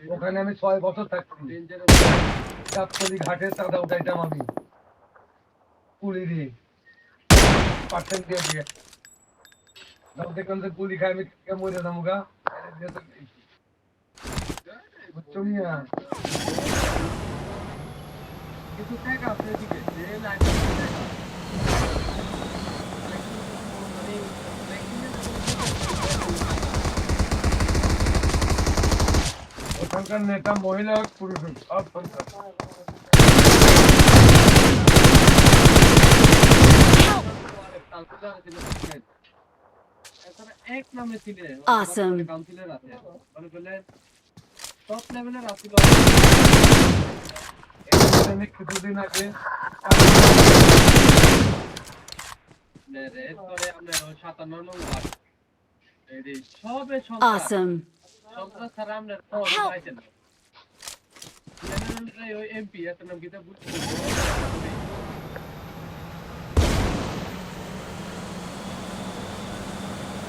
ওখানে আমি 6 বছর থাকছি। গাবতলী ঘাটে চাঁদা উঠাইতাম আমি কুলি দিয়ে পার্সেন্ট দিয়ে দিয়ে যখন দেখলাম যে গুলি খাই আমি মরে যাবো গা বুঝছো মিয়া কিছু টাকা আছে এদিকে যে ওখানকার নেতা মহিলা হোক পুরুষ হোক সব সন্তান এক নামে ছিলে Awesome. কাউন্সিলর আছে মানে বলে টপ লেভেলের আছিল আমি কিছুদিন আগে রেড করে আমরা 57 নম্বর এই সবে সন্তান Awesome. সন্তান ছাড়া আমরা পাইছেন জেনারেল ওই এমপি এত নাম কিতা বুঝছি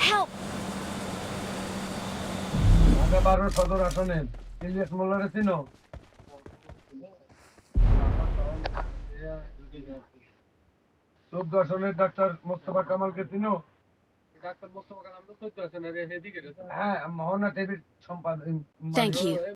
Help! ঢাকা 12 সদর আসনে ইলিয়াস মোল্লারে চিনো 14 আসনের ডাক্তার মোস্তফা কামালকে চিনো ডাক্তার মোস্তফা কালাম তো 14 আছে না এদিকে হ্যাঁ মোহনা টিভির সম্পাদক Thank you.